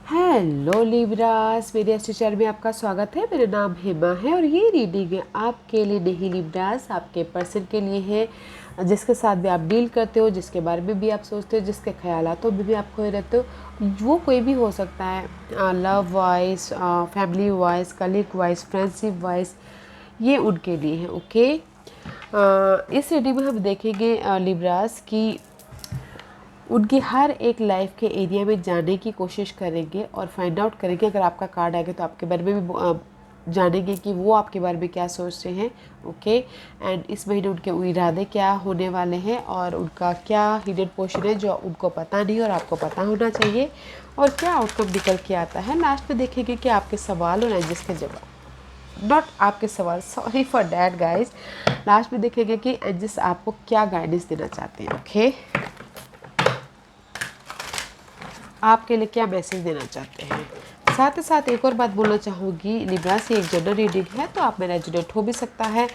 Hello Libras, मेरे अच्छे channel में आपका स्वागत है। मेरा नाम हेमा है और ये रीडिंग है आपके लिए नहीं लिब्रास, आपके पर्सन के लिए है जिसके साथ भी आप डील करते हो, जिसके बारे में भी आप सोचते हो, जिसके ख्यालातों में भी आप खोए रहते हो। वो कोई भी हो सकता है, love wise, family wise, colleague wise, friendship wise, ये उनके लिए है। ओके, इस रीडिंग में हम देखेंगे लिब्रास की उनकी हर एक लाइफ के एरिया में जाने की कोशिश करेंगे और फाइंड आउट करेंगे। अगर आपका कार्ड आएगा तो आपके बारे में भी जानेंगे कि वो आपके बारे में क्या सोचते हैं। ओके, एंड इस महीने उनके इरादे क्या होने वाले हैं और उनका क्या हिडन पोर्शन है जो उनको पता नहीं और आपको पता होना चाहिए, और क्या आउटकम निकल के आता है। लास्ट में देखेंगे कि आपके सवाल और एंजल्स के जवाब, नॉट आपके सवाल, sorry for that guys. Last में देखेंगे कि एंजल्स आपको क्या गाइडेंस देना चाहते हैं। ओके, आपके लिए क्या मैसेज देना चाहते हैं। साथ ही साथ एक और बात बोलना चाहूँगी, लिब्रास ये एक जनरल रीडिंग है तो आप में रेजोनेट हो भी सकता है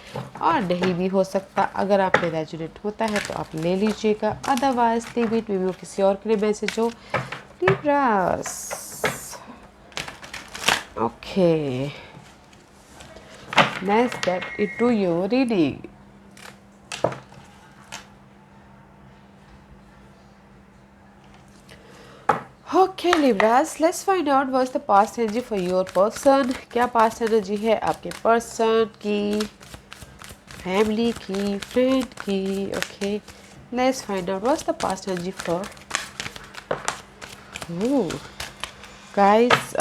और नहीं भी हो सकता। अगर आप में रेजोनेट होता है तो आप ले लीजिएगा, अदरवाइज लीव इट, वो किसी और के लिए मैसेज हो। Libras, okay, let's get into your reading. Okay Libras, let's find out what's the past energy for your person. क्या पास्ट एनर्जी है आपके पर्सन की, फैमिली की, फ्रेंड की। Okay, let's find out what's the past energy for guys.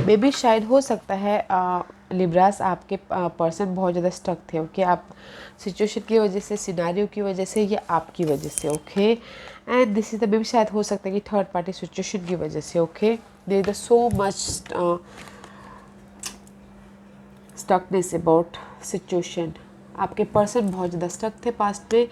मे भी शायद हो सकता है लिब्रास आपके पर्सन बहुत ज़्यादा स्टक थे। ओके, आप सिचुएशन की वजह से, सिनारियो की वजह से या आपकी वजह से। Okay, and this is the मे भी शायद हो सकता है कि थर्ड पार्टी सिचुएशन की वजह से। Okay, there is so much stuckness about situation. आपके पर्सन बहुत ज़्यादा स्टक थे पास्ट में,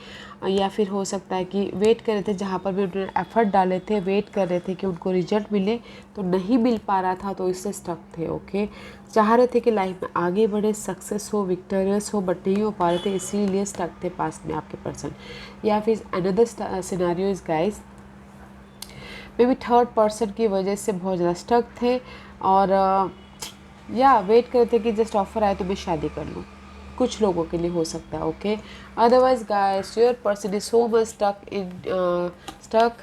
या फिर हो सकता है कि वेट कर रहे थे, जहाँ पर भी उन्होंने एफर्ट डाले थे, वेट कर रहे थे कि उनको रिजल्ट मिले तो नहीं मिल पा रहा था, तो इससे स्टक थे। ओके, चाह रहे थे कि लाइफ में आगे बढ़े, सक्सेस हो, विक्टोरियस हो, बट नहीं हो पा रहे थे, इसीलिए स्टक थे पास्ट में आपके पर्सन। या फिर another scenario is guys, may be third person की वजह से बहुत ज़्यादा स्टक थे और या वेट कर रहे थे कि जस्ट ऑफर आए तो मैं शादी कर लूँ। कुछ लोगों के लिए हो सकता है। Okay, otherwise guys your person is so much stuck in stuck,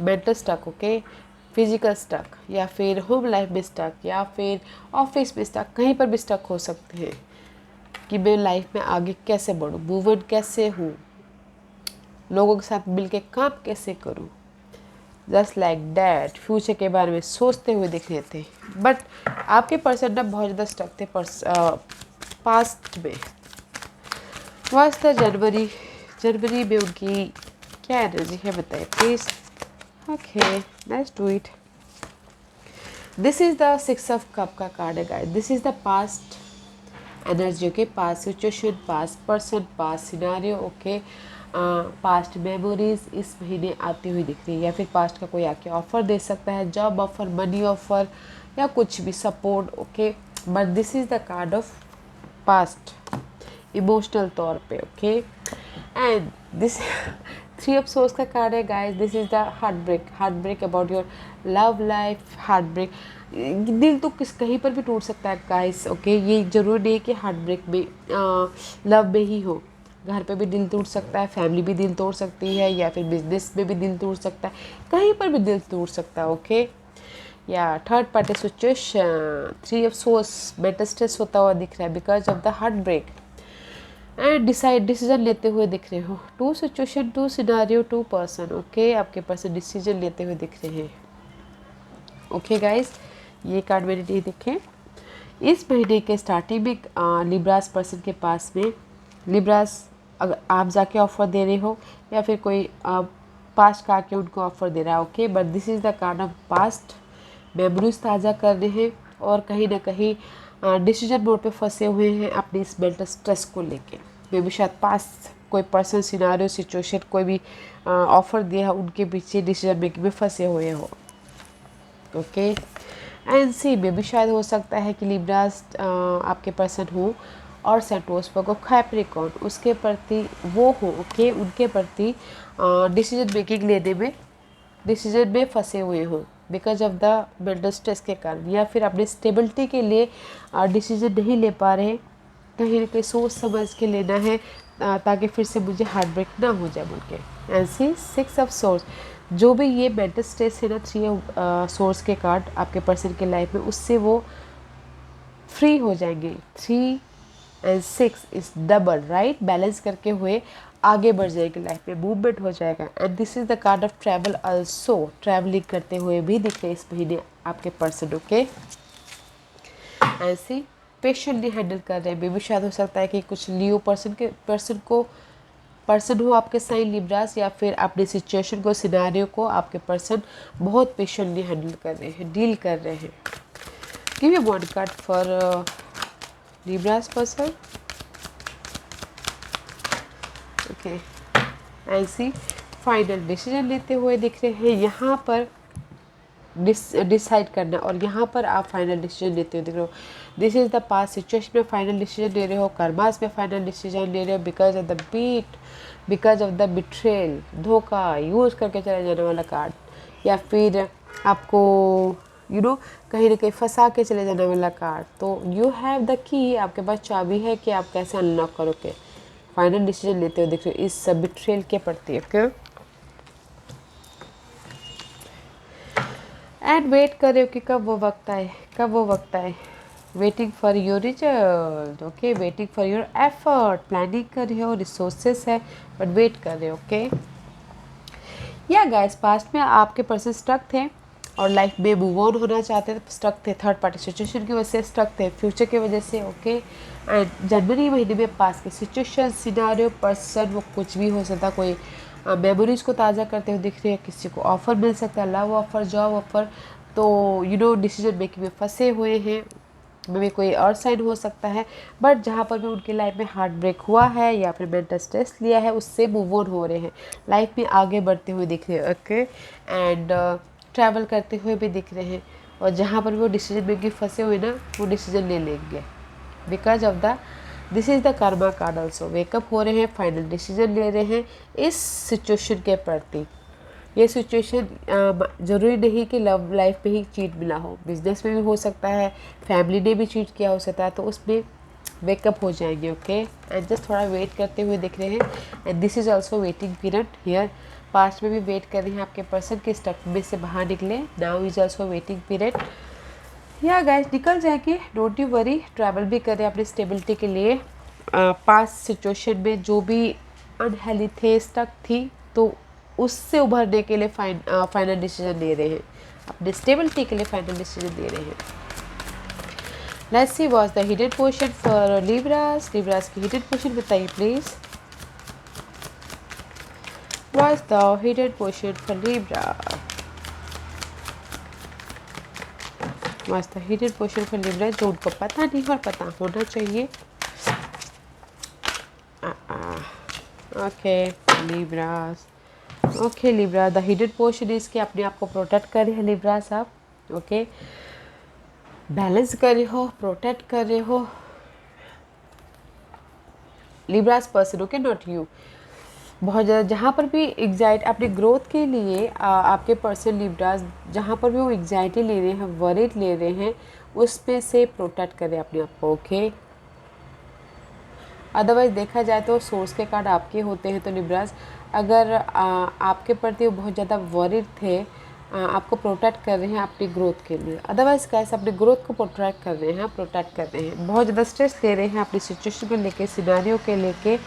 mental stuck, okay, physical stuck, या फिर होम लाइफ में स्टक, या फिर ऑफिस में स्टक, कहीं पर भी स्टक हो सकते हैं कि मैं लाइफ में आगे कैसे बढ़ूँ, मूवमेंट कैसे हूँ, लोगों के साथ मिलके काम कैसे करूँ, जस्ट लाइक डैट फ्यूचर के बारे में सोचते हुए दिख रहे थे। बट आपके पर्सन ना बहुत ज़्यादा स्टक थे पास्ट में। वर्ष था जनवरी, जनवरी में उनकी क्या एनर्जी है बताइए please. Okay, let's do it. This is the six of cup का कार्ड है guys. This is the past energy. Okay, past situation, past person, past scenario. Okay, past memories इस महीने आती हुई दिख रही है, या फिर पास्ट का कोई आके ऑफर दे सकता है, जॉब ऑफर, मनी ऑफर, या कुछ भी support. Okay, but this is the card of past emotional तौर पे। Okay, and this three of swords का कार्ड है guys. This is the heart break, heart break about your love life, heart break. दिल तो किस कहीं पर भी टूट सकता है गाइस। ओके, ये जरूरी नहीं है कि हार्ट ब्रेक में लव में ही हो, घर पे भी दिल टूट सकता है, फैमिली भी दिल तोड़ सकती है, या फिर बिजनेस में भी दिल टूट सकता है, कहीं पर भी दिल टूट सकता है। ओके, या third party situation, three of swords mental stress होता हुआ दिख रहा है because of the heart break, and decision लेते हुए दिख रहे हो। Two situation, two scenario, two person. Okay, आपके पर्सन डिसीजन लेते हुए दिख रहे हैं। ओके गाइस, ये कार्ड मैंने नहीं देखे। इस महीने के स्टार्टिंग में लिब्रास पर्सन के पास में, लिब्रास अगर आप जाके ऑफर दे रहे हो, या फिर कोई पास्ट का आके उनको ऑफर दे रहा है। Okay, but this is the card of past, memories ताज़ा कर रहे हैं और कहीं ना कहीं डिसीजन मोड पे फंसे हुए हैं अपने इस मेंटल स्ट्रेस को लेके। मे भी शायद पास कोई पर्सन, सिनारियो, सिचुएशन, कोई भी ऑफर दिया है, उनके पीछे डिसीजन मेकिंग में फंसे हुए हो। ओके, एंड सी में भी शायद हो सकता है कि लिब्रास आपके पर्सन हो और सेंटोस पर को कैप्रिकॉर्न उसके प्रति वो हो। ओके, उनके प्रति डिसीजन मेकिंग लेने में डिसीजन में फंसे हुए हों because of the mental stress के कारण, या फिर अपने स्टेबिलिटी के लिए डिसीजन नहीं ले पा रहे, कहीं ना कहीं सोच समझ के लेना है ताकि फिर से मुझे हार्ट ब्रेक ना हो जाए बोल के। ऐसी 6 ऑफ सोर्स, जो भी ये मेंटल स्ट्रेस है ना 3 सोर्स के कार्ड आपके पर्सन के लाइफ में, उससे वो फ्री हो जाएंगे। 3 and 6 is double, right, balance करके हुए आगे बढ़ जाएगी, लाइफ में मूवमेंट हो जाएगा। And this is the card of travel also, travelling करते हुए भी दिख रहे इस महीने आपके पर्सन, ओके। ऐसे पेशेंटली हैंडल कर रहे हैं, मे भी शायद हो सकता है कि कुछ लियो पर्सन हो आपके साइन लिब्रास, या फिर अपनी सिचुएशन को, सिनारियो को आपके पर्सन बहुत पेशेंटली हैंडल कर रहे हैं, डील कर रहे हैं। Give me one card for Libras person, okay. ऐसी फाइनल डिसीजन लेते हुए दिख रहे हैं यहाँ पर, डिसाइड करना, और यहाँ पर आप फाइनल डिसीजन लेते हुए दिख रहे हो। This is the past situation में फाइनल डिसीजन ले रहे हो, कर्मास में फाइनल डिसीजन ले रहे हो, because of the beat, because of the betrayal, धोखा यूज़ करके चला जाने वाला कार्ड, या फिर आपको कहीं ना कहीं फंसा के चले जाने वाला कार्ड। तो यू हैव द की, आपके पास चाबी है कि आप कैसे अनलॉक करोगे। फाइनल डिसीजन लेते हुए दिख रहे हो इस बिट्रेल के प्रति, ओके। एंड वेट कर रहे हो कि कब वो वक्त आए, कब वो वक्त आए। Waiting for your result, okay, waiting for your effort, planning कर रहे हो, रिसोर्सेस है बट वेट कर रहे हो, ओके। या गाइस, पास्ट में आपके पर्सन स्टक थे और लाइफ में मूव ऑन होना चाहते थे, स्टक थे, थर्ड पार्टी सिचुएशन की वजह से स्टक थे, फ्यूचर की वजह से, ओके। एंड जनवरी महीने में पास के सिचुएशन, सिनारियो, पर्सन, वो कुछ भी हो सकता, कोई मेमोरीज को ताज़ा करते हुए दिख रहे हैं, किसी को ऑफर मिल सकता है, लव ऑफर, जॉब ऑफर, तो डिसीजन मेकिंग में फंसे हुए हैं, में कोई और साइन हो सकता है, बट जहाँ पर भी उनकी लाइफ में हार्ट ब्रेक हुआ है या फिर मेंटल स्ट्रेस लिया है, उससे मूव ऑन हो रहे हैं, लाइफ में आगे बढ़ते हुए दिख रहे हैं, ओके। एंड ट्रैवल करते हुए भी दिख रहे हैं, और जहाँ पर भी वो डिसीजन मेकिंग फंसे हुए ना, वो डिसीजन ले लेंगे because of the, this is the Karma card also. Wake up हो रहे हैं, फाइनल डिसीजन ले रहे हैं इस सिचुएशन के प्रति। ये सिचुएशन ज़रूरी नहीं कि लव लाइफ में ही चीट मिला हो, बिजनेस में भी हो सकता है, फैमिली ने भी चीट किया हो सकता है, तो उसमें वेकअप हो जाएंगे, ओके। एंड जस्ट थोड़ा वेट करते हुए दिख रहे हैं। And this is also waiting period here, past में भी वेट कर रहे हैं आपके पर्सन के स्टक में से बाहर निकले, now is also waiting period. या गाइस, निकल जाएंगे, डोंट यू वरी। ट्रैवल भी करें अपनी स्टेबिलिटी के लिए, पास्ट सिचुएशन में जो भी अनहेल्दी थे, स्टक थी, तो उससे उभरने के लिए फाइनल डिसीजन ले रहे हैं, अपने स्टेबिलिटी के लिए फाइनल डिसीजन ले रहे हैं। Let's see what's the hidden position for Libras. Libras की हिडन पोजीशन बताइए please. What's the hidden position for Libra, what's the hidden position for Libra, जो उनको पता नहीं और पता होना चाहिए। Okay Libras, okay Libra, the hidden portion is कि अपने आप को प्रोटेक्ट कर रहे हैं लिब्रास आप, ओके। बैलेंस कर रहे हो, प्रोटेक्ट कर रहे हो Libras person, okay, not you. बहुत ज़्यादा जहाँ पर भी एग्जाइटी अपने ग्रोथ के लिए आपके पर्सन लिब्रास, जहाँ पर भी वो एग्जाइटी ले रहे हैं, वरीड ले रहे हैं, उसमें से प्रोटेक्ट करें अपने आप को, ओके। अदरवाइज़ देखा जाए तो सोर्स के कार्ड आपके होते हैं, तो लिब्रास अगर आपके प्रति वो बहुत ज़्यादा वरीड थे, आपको प्रोटेक्ट कर रहे हैं अपनी ग्रोथ के लिए। अदरवाइज़ कैसे अपनी ग्रोथ को प्रोटेक्ट कर रहे हैं, प्रोटेक्ट कर रहे हैं, बहुत ज़्यादा स्ट्रेस ले रहे हैं अपनी सिचुएशन को लेके, सिनारियो के लेके।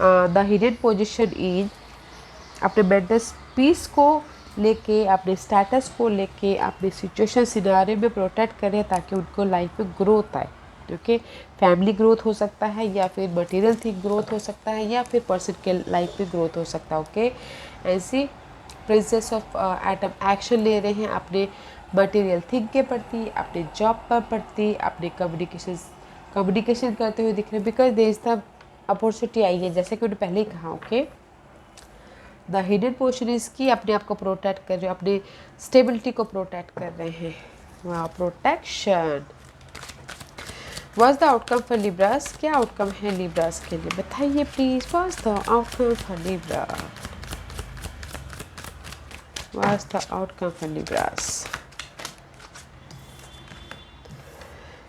द हिडन पोजीशन इज अपने मेंटल पीस को लेके, अपने स्टेटस को लेके, अपने सिचुएशन सिनारियो में प्रोटेक्ट करें ताकि उनको लाइफ में ग्रोथ आए, ओके। फैमिली ग्रोथ हो सकता है, या फिर मटेरियल थिंग ग्रोथ हो सकता है, या फिर पर्सन के लाइफ में ग्रोथ हो सकता है, ओके। ऐसी प्रिंसेस ऑफ एटम एक्शन ले रहे हैं अपने मटेरियल थिंग के प्रति, अपने जॉब पर प्रति, अपने कम्युनिकेशन करते हुए दिख रहे हैं, because there is the opportunity आई है, जैसे कि उन्होंने पहले ही कहा, okay. The hidden portion is की अपने आप को प्रोटेक्ट कर रहे हो, अपनी स्टेबिलिटी को प्रोटेक्ट कर रहे हैं, वाह, protection. What's the outcome for Libras, क्या आउटकम है लिब्रास के लिए बताइए please. What's the outcome for Libra, What's the outcome for Libras?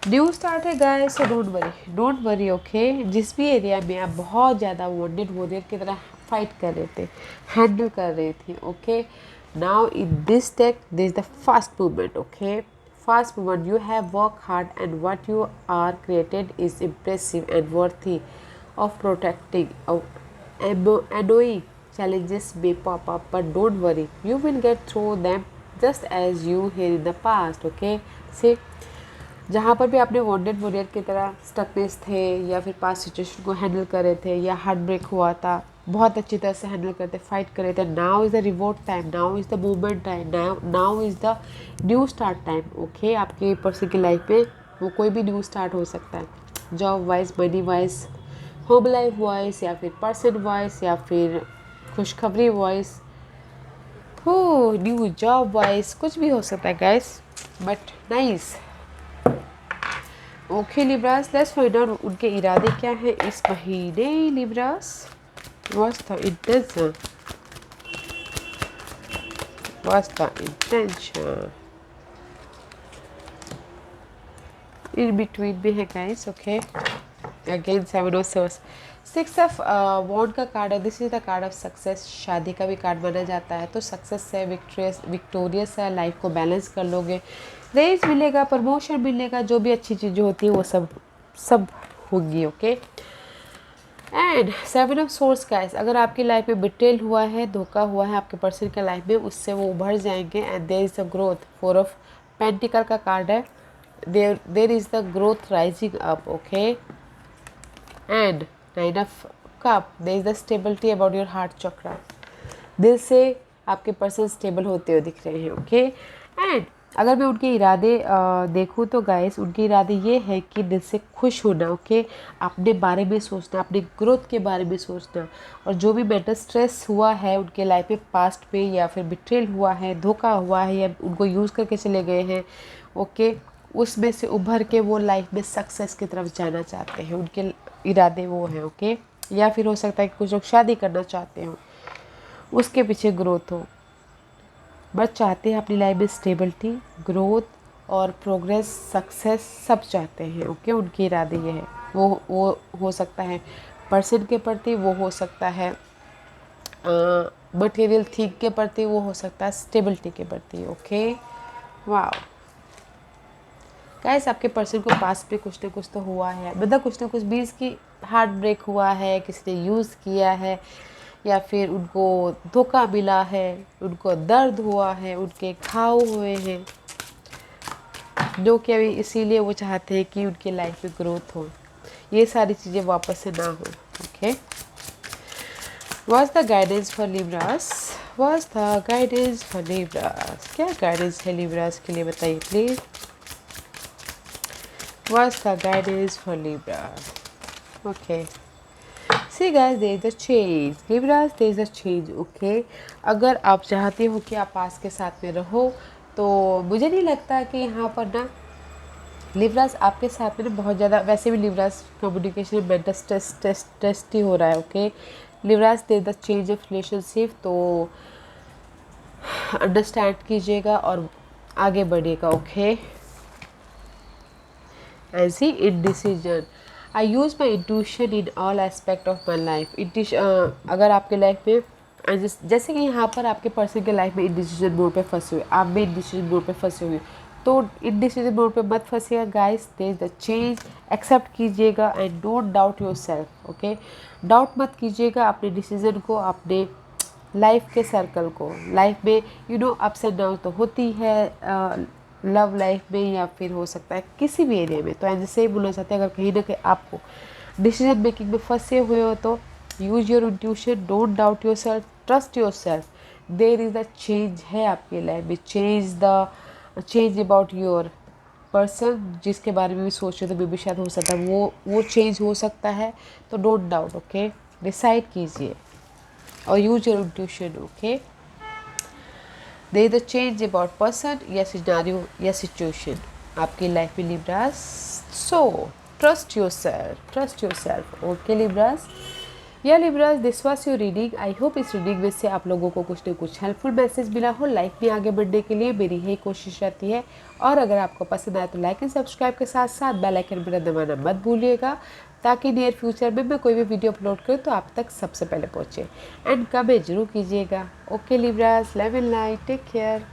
New start है guys, so don't worry okay. जिस भी एरिया में आप बहुत ज़्यादा वॉन्टेड वॉरियर की तरह फाइट कर रहे थे, हैंडल कर रहे थे, okay, now in this take this is the fast movement, okay, fast movement. You have work hard and what you are created is impressive and worthy of protecting. Annoying challenges may pop up, but don't worry, you will get through them just as you here in the past, okay? See, जहाँ पर भी आपने wanted warrior की तरह stuckness थे या फिर past situation को हैंडल कर रहे थे या हार्ट ब्रेक हुआ था, बहुत अच्छी तरह से हैंडल करते फाइट कर रहे थे, now is the reward time, now is the movement time, now is the new start time, okay. आपके पर्सन की लाइफ में वो कोई भी न्यू स्टार्ट हो सकता है, job wise, money wise, home life wise, या फिर पर्सन वाइज, या फिर खुशखबरी वाइज, हो न्यू जॉब वाइज, कुछ भी हो सकता है guys, but nice. Okay Libras, let's find out उनके इरादे क्या है इस महीने। Libras, what's the intention, what's the intention, in between में है guys, okay. Again 7 of swords, 6 of wand का कार्ड है, this is the card of success, शादी का भी कार्ड माना जाता है, तो सक्सेस है, विक्टोरियस है, लाइफ को बैलेंस कर लोगे, रेज मिलेगा, प्रमोशन मिलेगा, जो भी अच्छी चीज़ें होती है वो सब होगी, okay. And 7 of source guys, अगर आपकी लाइफ में बिट्रेल हुआ है, धोखा हुआ है आपके पर्सन के लाइफ में, उससे वो उभर जाएंगे and there is the growth. 4 of pentacle का कार्ड है, there is the growth rising up, okay. And 9 of cup, there is the stability about your heart chakra, दिल से आपके पर्सन स्टेबल होते हुए दिख रहे हैं, ओके। एंड अगर मैं उनके इरादे देखूँ तो गाइस, उनके इरादे ये है कि दिल से खुश होना, ओके, अपने बारे में सोचना, अपने ग्रोथ के बारे में सोचना, और जो भी मेंटल स्ट्रेस हुआ है उनके लाइफ में पास्ट में, या फिर बिट्रेल हुआ है, धोखा हुआ है, या उनको यूज़ करके चले गए हैं, ओके, उसमें से उभर के वो लाइफ में सक्सेस की तरफ जाना चाहते हैं, उनके इरादे वो हैं, ओके। या फिर हो सकता है कि कुछ लोग शादी करना चाहते हो, उसके पीछे ग्रोथ हो, बस चाहते हैं अपनी लाइफ में स्टेबिलिटी, ग्रोथ और प्रोग्रेस, सक्सेस सब चाहते हैं, ओके। उनके इरादे ये है, वो हो सकता है पर्सन के प्रति, वो हो सकता है मटेरियल थिंग के प्रति, वो हो सकता है स्टेबिलिटी के प्रति, ओके। वाह गाइस, आपके पर्सन को पास में कुछ ना कुछ तो हुआ है, मतलब कुछ ना कुछ मीन्स की हार्ट ब्रेक हुआ है, किसी ने यूज़ किया है, या फिर उनको धोखा मिला है, उनको दर्द हुआ है, उनके घाव हुए हैं, जो कि अभी इसीलिए वो चाहते हैं कि उनकी लाइफ में ग्रोथ हो, ये सारी चीज़ें वापस से ना हो, okay. What's the guidance for Libras, what's the guidance for Libras, क्या गाइडेंस है लिब्रास के लिए बताइए please. What's the guidance for Libra? Okay. See guys, there is a change. Libras, there is a change. Okay. अगर आप चाहते हो कि आप पास के साथ में रहो, तो मुझे नहीं लगता कि यहाँ पर ना लिब्रास आपके साथ में ना बहुत ज़्यादा, वैसे भी लिब्रास कम्युनिकेशन मेंटल स्ट्रेस ही हो रहा है, okay. Libras, there the change of relationship, तो अंडरस्टैंड कीजिएगा और आगे बढ़िएगा, okay. And see, indecision. I use my intuition in all aspect of my life. अगर आपके लाइफ में जैसे कि यहाँ पर आपके पर्सन के लाइफ में इंडिसीजन मोड पे फंसे हुए, आप भी इंडिसीजन मोड पे फंसे हुए, तो इंडिसीजन मोड पे मत फंसिएगा guys, there is the change, accept कीजिएगा and don't doubt your self, okay. Doubt मत कीजिएगा अपने डिसीजन को, अपने लाइफ के सर्कल को। लाइफ में अप्स एंड डाउन तो होती है, लव लाइफ में या फिर हो सकता है किसी भी एरिया में, तो ऐसे ही बोलना चाहते हैं, अगर कहीं ना कहीं आपको डिसीजन मेकिंग में फंसे हुए हो तो use your intuition, don't doubt your self, trust your self, there is the change है आपकी लाइफ में, चेंज अबाउट योर पर्सन, जिसके बारे में भी सोच रहे तो भी शायद हो सकता है वो चेंज हो सकता है, तो डोंट डाउट, ओके। डिसाइड कीजिए और use your intuition, okay. There is a change about person या सिनेरियो या सिचुएशन आपकी लाइफ में Libras, so trust your self, okay Libras. या Libras, this was your reading. I hope इस reading में से आप लोगों को कुछ न कुछ हेल्पफुल मैसेज मिला हो। लाइफ में आगे बढ़ने के लिए मेरी यही कोशिश रहती है। और अगर आपको पसंद आए तो लाइक एंड सब्सक्राइब के साथ साथ बेल आइकन बटन दबाना मत भूलिएगा, ताकि नियर फ्यूचर में मैं कोई भी वीडियो अपलोड करूँ तो आप तक सबसे पहले पहुँचे। एंड कमेंट जरूर कीजिएगा। Okay Libras, love and light, take care.